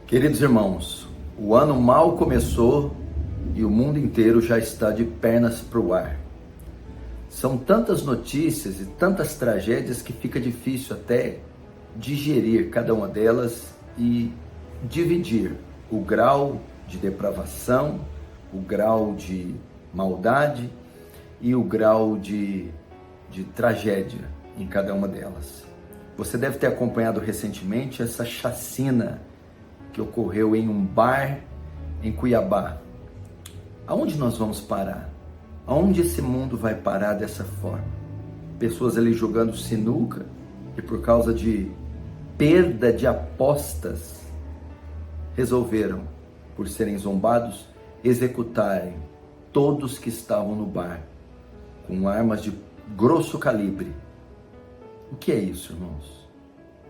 Queridos irmãos, o ano mal começou e o mundo inteiro já está de pernas para o ar. São tantas notícias e tantas tragédias que fica difícil até digerir cada uma delas e dividir o grau de depravação, o grau de maldade e o grau de tragédia em cada uma delas. Você deve ter acompanhado recentemente essa chacina que ocorreu em um bar em Cuiabá. Aonde nós vamos parar? Aonde esse mundo vai parar dessa forma? Pessoas ali jogando sinuca e por causa de perda de apostas resolveram, por serem zombados, executarem todos que estavam no bar com armas de grosso calibre. O que é isso, irmãos?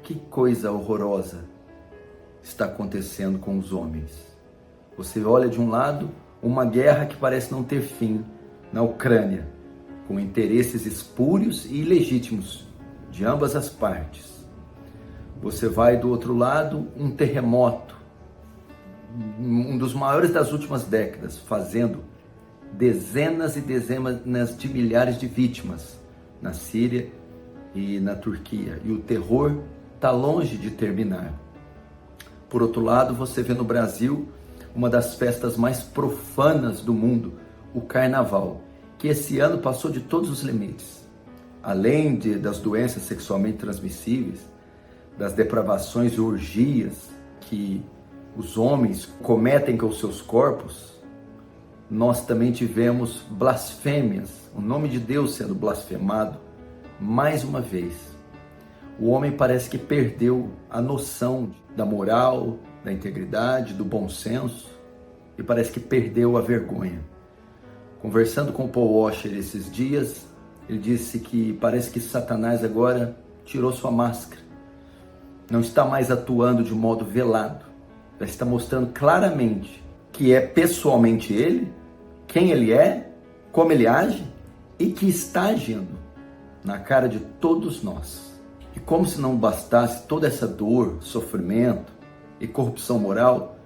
Que coisa horrorosa está acontecendo com os homens. Você olha de um lado uma guerra que parece não ter fim na Ucrânia, com interesses espúrios e ilegítimos de ambas as partes. Você vai do outro lado um terremoto, um dos maiores das últimas décadas, fazendo dezenas e dezenas de milhares de vítimas na Síria e na Turquia. E o terror está longe de terminar. Por outro lado, você vê no Brasil uma das festas mais profanas do mundo, o Carnaval, que esse ano passou de todos os limites. Além das doenças sexualmente transmissíveis, das depravações e orgias que os homens cometem com os seus corpos, nós também tivemos blasfêmias, o nome de Deus sendo blasfemado mais uma vez. O homem parece que perdeu a noção da moral, da integridade, do bom senso e parece que perdeu a vergonha. Conversando com Paul Washer esses dias, ele disse que parece que Satanás agora tirou sua máscara. Não está mais atuando de modo velado. Já está mostrando claramente que é pessoalmente ele, quem ele é, como ele age e que está agindo na cara de todos nós. E como se não bastasse toda essa dor, sofrimento e corrupção moral,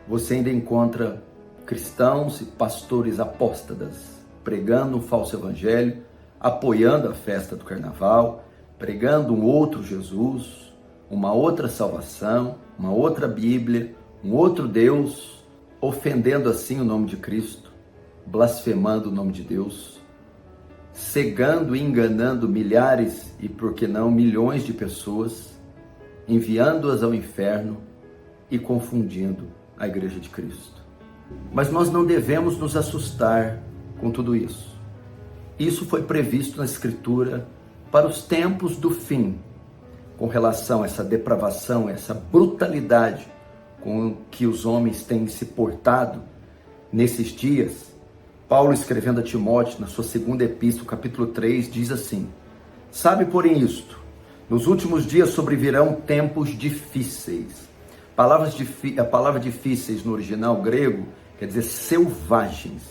você ainda encontra cristãos e pastores apóstatas pregando um falso evangelho, apoiando a festa do carnaval, pregando um outro Jesus, uma outra salvação, uma outra Bíblia, um outro Deus, ofendendo assim o nome de Cristo, blasfemando o nome de Deus, cegando e enganando milhares e, por que não, milhões de pessoas, enviando-as ao inferno e confundindo a Igreja de Cristo. Mas nós não devemos nos assustar com tudo isso. Isso foi previsto na Escritura para os tempos do fim, com relação a essa depravação, essa brutalidade com que os homens têm se portado nesses dias. Paulo, escrevendo a Timóteo, na sua segunda epístola, capítulo 3, diz assim: sabe, porém, isto, nos últimos dias sobrevirão tempos difíceis. A palavra difíceis no original grego quer dizer selvagens.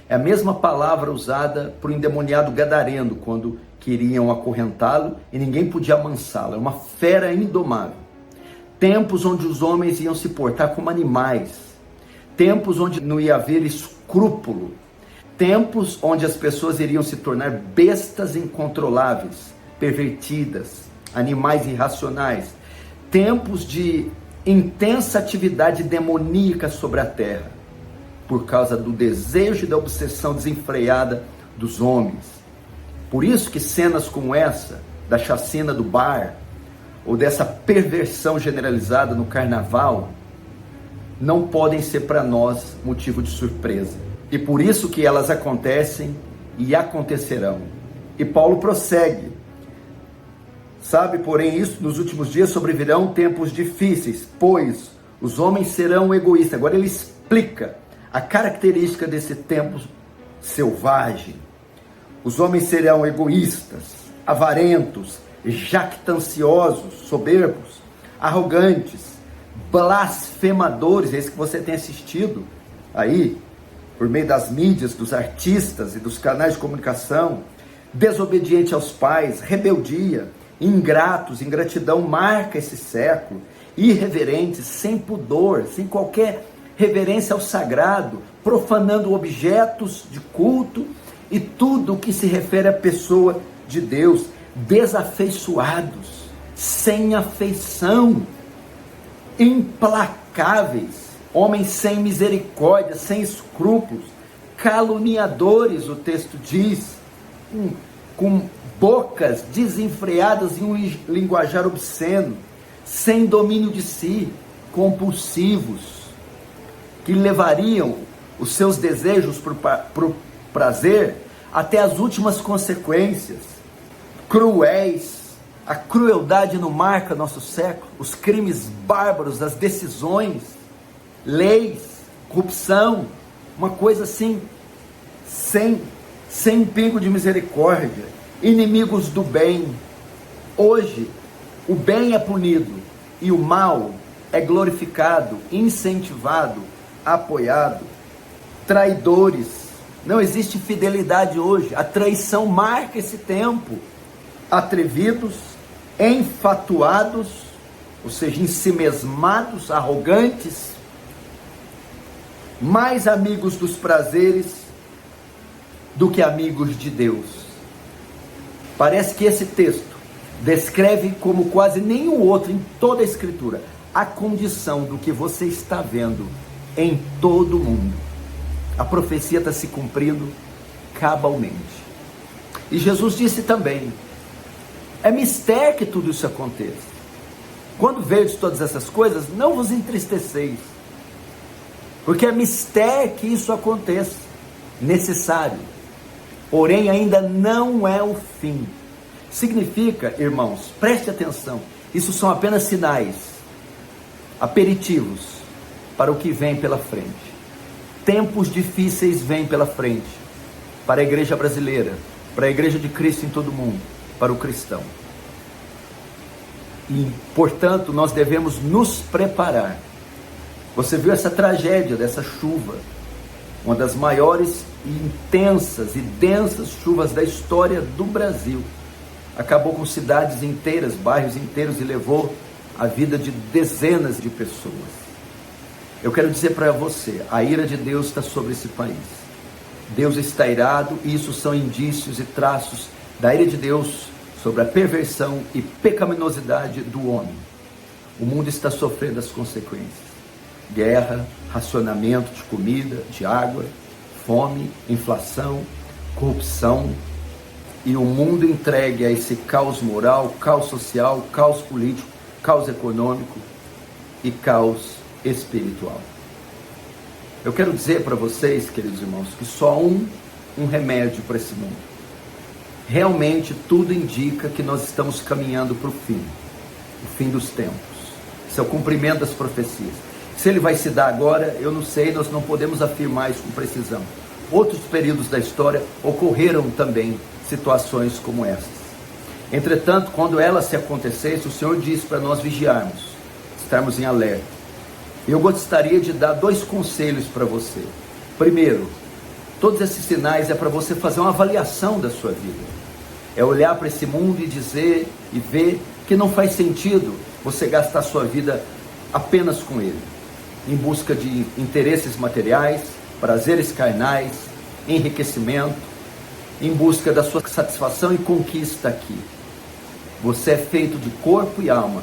É a mesma palavra usada para o endemoniado gadareno, quando queriam acorrentá-lo e ninguém podia amansá-lo. É uma fera indomável. Tempos onde os homens iam se portar como animais. Tempos onde não ia haver escrúpulo. Tempos onde as pessoas iriam se tornar bestas incontroláveis, pervertidas, animais irracionais. Tempos de intensa atividade demoníaca sobre a terra, por causa do desejo e da obsessão desenfreada dos homens. Por isso que cenas como essa, da chacina do bar, ou dessa perversão generalizada no carnaval, não podem ser para nós motivo de surpresa. E por isso que elas acontecem e acontecerão. E Paulo prossegue. Sabe, porém, isso, nos últimos dias sobrevirão tempos difíceis, pois os homens serão egoístas. Agora ele explica a característica desse tempo selvagem. Os homens serão egoístas, avarentos, jactanciosos, soberbos, arrogantes, blasfemadores. É isso que você tem assistido aí, por meio das mídias, dos artistas e dos canais de comunicação. Desobediente aos pais, rebeldia, ingratos, ingratidão marca esse século. irreverentes, sem pudor, sem qualquer reverência ao sagrado, profanando objetos de culto e tudo o que se refere à pessoa de Deus, desafeiçoados, sem afeição, implacáveis, homens sem misericórdia, sem escrúpulos, caluniadores, o texto diz, com bocas desenfreadas em um linguajar obsceno, sem domínio de si, compulsivos, que levariam os seus desejos para o prazer até as últimas consequências, cruéis. A crueldade não marca nosso século, os crimes bárbaros, as decisões, leis, corrupção, uma coisa assim, sem pingo de misericórdia, inimigos do bem. Hoje, o bem é punido e o mal é glorificado, incentivado, apoiado. Traidores, não existe fidelidade hoje, a traição marca esse tempo. Atrevidos, enfatuados, ou seja, ensimesmados, arrogantes, mais amigos dos prazeres do que amigos de Deus. Parece que esse texto descreve como quase nenhum outro em toda a Escritura a condição do que você está vendo em todo o mundo. A profecia está se cumprindo cabalmente. E Jesus disse também, é mistério que tudo isso aconteça. Quando vedes todas essas coisas, não vos entristeceis, porque é mistério que isso aconteça, necessário, porém ainda não é o fim. Significa, irmãos, preste atenção, isso são apenas sinais, aperitivos para o que vem pela frente. Tempos difíceis vêm pela frente, para a igreja brasileira, para a igreja de Cristo em todo o mundo, para o cristão. E, portanto, nós devemos nos preparar. Você viu essa tragédia dessa chuva, uma das maiores e intensas e densas chuvas da história do Brasil. Acabou com cidades inteiras, bairros inteiros e levou a vida de dezenas de pessoas. Eu quero dizer para você, a ira de Deus está sobre esse país. Deus está irado e isso são indícios e traços da ira de Deus sobre a perversão e pecaminosidade do homem. O mundo está sofrendo as consequências. Guerra, racionamento de comida, de água, fome, inflação, corrupção e o mundo entregue a esse caos moral, caos social, caos político, caos econômico e caos espiritual. Eu quero dizer para vocês, queridos irmãos, que só um remédio para esse mundo. Realmente tudo indica que nós estamos caminhando para o fim dos tempos. Isso é o cumprimento das profecias. Se ele vai se dar agora, eu não sei, nós não podemos afirmar isso com precisão. Outros períodos da história ocorreram também situações como essas. Entretanto, quando elas se acontecessem, o Senhor disse para nós vigiarmos, estarmos em alerta. Eu gostaria de dar 2 conselhos para você. Primeiro, todos esses sinais é para você fazer uma avaliação da sua vida. É olhar para esse mundo e dizer e ver que não faz sentido você gastar sua vida apenas com ele, em busca de interesses materiais, prazeres carnais, enriquecimento, em busca da sua satisfação e conquista aqui. Você é feito de corpo e alma.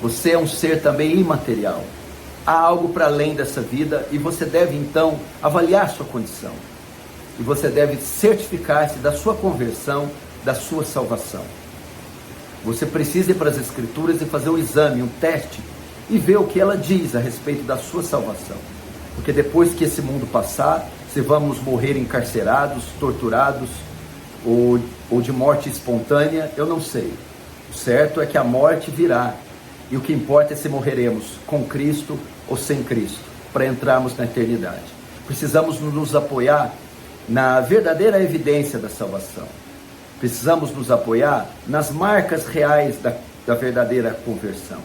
Você é um ser também imaterial. Há algo para além dessa vida e você deve então avaliar sua condição. E você deve certificar-se da sua conversão, da sua salvação. Você precisa ir para as Escrituras e fazer um exame, um teste, e ver o que ela diz a respeito da sua salvação. Porque depois que esse mundo passar, se vamos morrer encarcerados, torturados, ou de morte espontânea, eu não sei. O certo é que a morte virá. E o que importa é se morreremos com Cristo ou sem Cristo, para entrarmos na eternidade. Precisamos nos apoiar na verdadeira evidência da salvação. Precisamos nos apoiar nas marcas reais da verdadeira conversão.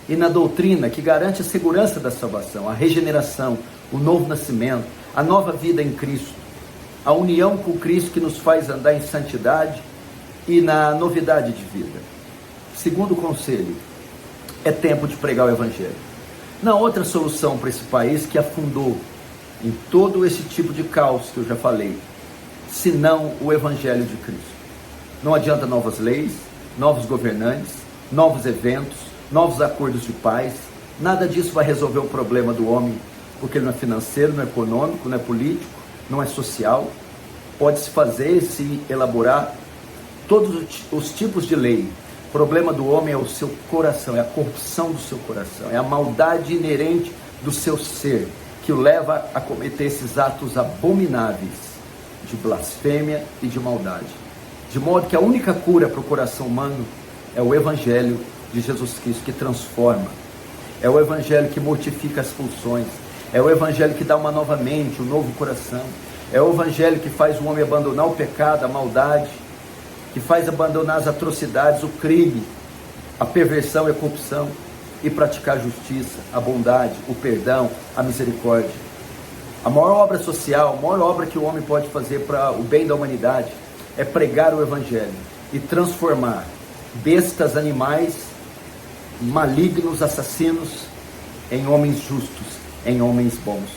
E na doutrina que garante a segurança da salvação, a regeneração, o novo nascimento, a nova vida em Cristo, a união com Cristo que nos faz andar em santidade e na novidade de vida. Segundo conselho, é tempo de pregar o Evangelho. Não há outra solução para esse país que afundou em todo esse tipo de caos que eu já falei, senão o Evangelho de Cristo. Não adianta novas leis, novos governantes, novos eventos, novos acordos de paz. Nada disso vai resolver o problema do homem, porque ele não é financeiro, não é econômico, não é político, não é social. Pode-se fazer, se elaborar todos os tipos de lei. O problema do homem é o seu coração, é a corrupção do seu coração, é a maldade inerente do seu ser, que o leva a cometer esses atos abomináveis de blasfêmia e de maldade. De modo que a única cura para o coração humano é o Evangelho de Jesus Cristo, que transforma. É o Evangelho que mortifica as pulsões. É o Evangelho que dá uma nova mente, um novo coração. É o Evangelho que faz o homem abandonar o pecado, a maldade, que faz abandonar as atrocidades, o crime, a perversão e a corrupção, e praticar a justiça, a bondade, o perdão, a misericórdia. A maior obra social, a maior obra que o homem pode fazer para o bem da humanidade é pregar o Evangelho e transformar bestas, animais, malignos, assassinos, em homens justos, em homens bons.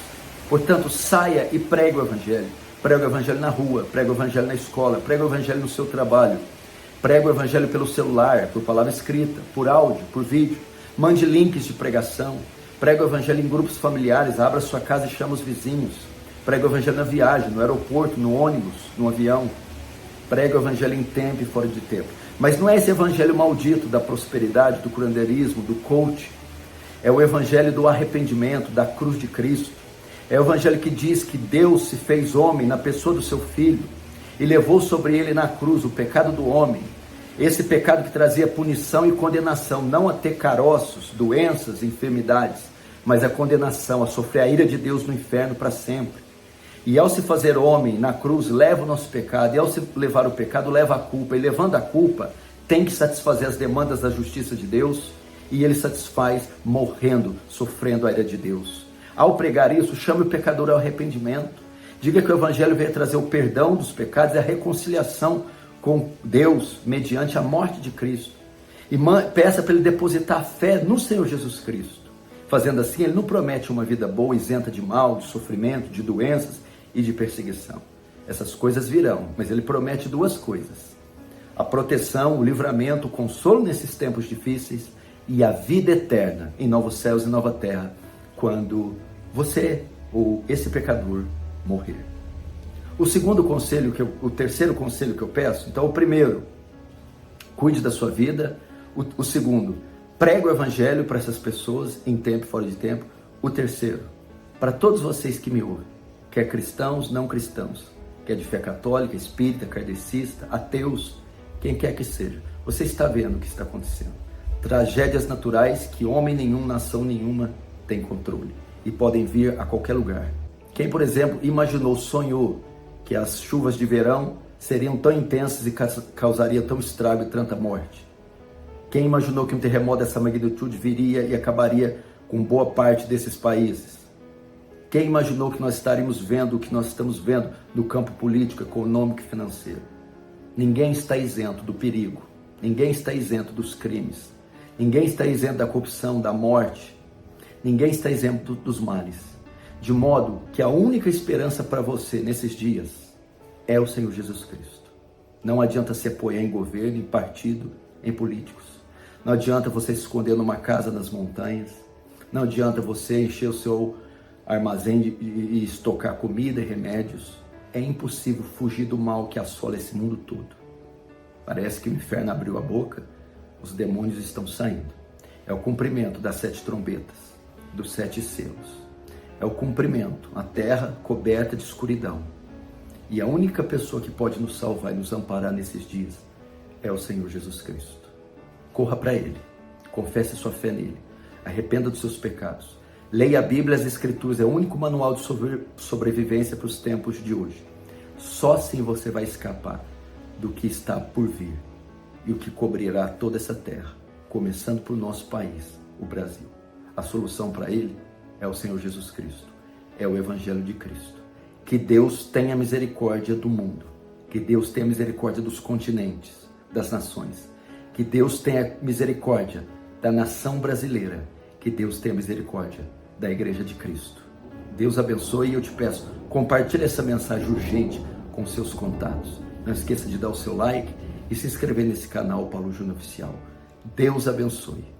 Portanto, saia e pregue o Evangelho. Pregue o Evangelho na rua, pregue o Evangelho na escola, pregue o Evangelho no seu trabalho, pregue o Evangelho pelo celular, por palavra escrita, por áudio, por vídeo. Mande links de pregação. Pregue o Evangelho em grupos familiares, abra sua casa e chama os vizinhos. Pregue o Evangelho na viagem, no aeroporto, no ônibus, no avião. Pregue o Evangelho em tempo e fora de tempo. Mas não é esse Evangelho maldito da prosperidade, do curanderismo, do coach. É o Evangelho do arrependimento, da cruz de Cristo. É o Evangelho que diz que Deus se fez homem na pessoa do seu Filho e levou sobre ele na cruz o pecado do homem. Esse pecado que trazia punição e condenação, não a ter caroços, doenças, enfermidades, mas a condenação, a sofrer a ira de Deus no inferno para sempre. E ao se fazer homem na cruz, leva o nosso pecado, e ao se levar o pecado, leva a culpa, e levando a culpa, tem que satisfazer as demandas da justiça de Deus, e ele satisfaz morrendo, sofrendo a ira de Deus. Ao pregar isso, chame o pecador ao arrependimento, diga que o Evangelho veio trazer o perdão dos pecados e a reconciliação com Deus, mediante a morte de Cristo, e peça para ele depositar a fé no Senhor Jesus Cristo. Fazendo assim, ele não promete uma vida boa, isenta de mal, de sofrimento, de doenças e de perseguição. Essas coisas virão, mas ele promete duas coisas: a proteção, o livramento, o consolo nesses tempos difíceis e a vida eterna em novos céus e nova terra, quando você ou esse pecador morrer. O segundo conselho, o terceiro conselho que eu peço, então o primeiro, cuide da sua vida. O segundo, pregue o Evangelho para essas pessoas em tempo e fora de tempo. O terceiro, para todos vocês que me ouvem, quer cristãos, não cristãos, quer de fé católica, espírita, kardecista, ateus, quem quer que seja, você está vendo o que está acontecendo. Tragédias naturais que homem nenhum, nação nenhuma tem controle e podem vir a qualquer lugar. Quem, por exemplo, imaginou, sonhou que as chuvas de verão seriam tão intensas e causariam tão estrago e tanta morte? Quem imaginou que um terremoto dessa magnitude viria e acabaria com boa parte desses países? Quem imaginou que nós estaríamos vendo o que nós estamos vendo no campo político, econômico e financeiro? Ninguém está isento do perigo, ninguém está isento dos crimes, ninguém está isento da corrupção, da morte, ninguém está isento dos males. De modo que a única esperança para você nesses dias é o Senhor Jesus Cristo. Não adianta se apoiar em governo, em partido, em políticos. Não adianta você se esconder numa casa nas montanhas. Não adianta você encher o seu armazém e estocar comida e remédios. É impossível fugir do mal que assola esse mundo todo. Parece que o inferno abriu a boca, os demônios estão saindo. É o cumprimento das 7 trombetas, dos 7 selos. É o cumprimento, a terra coberta de escuridão. E a única pessoa que pode nos salvar e nos amparar nesses dias é o Senhor Jesus Cristo. Corra para Ele, confesse sua fé nele, arrependa dos seus pecados. Leia a Bíblia e as Escrituras, é o único manual de sobrevivência para os tempos de hoje. Só assim você vai escapar do que está por vir e o que cobrirá toda essa terra, começando por nosso país, o Brasil. A solução para ele é o Senhor Jesus Cristo, é o Evangelho de Cristo. Que Deus tenha misericórdia do mundo, que Deus tenha misericórdia dos continentes, das nações, que Deus tenha misericórdia da nação brasileira. Que Deus tenha misericórdia da Igreja de Cristo. Deus abençoe e eu te peço, compartilhe essa mensagem urgente com seus contatos. Não esqueça de dar o seu like e se inscrever nesse canal Paulo Júnior Oficial. Deus abençoe.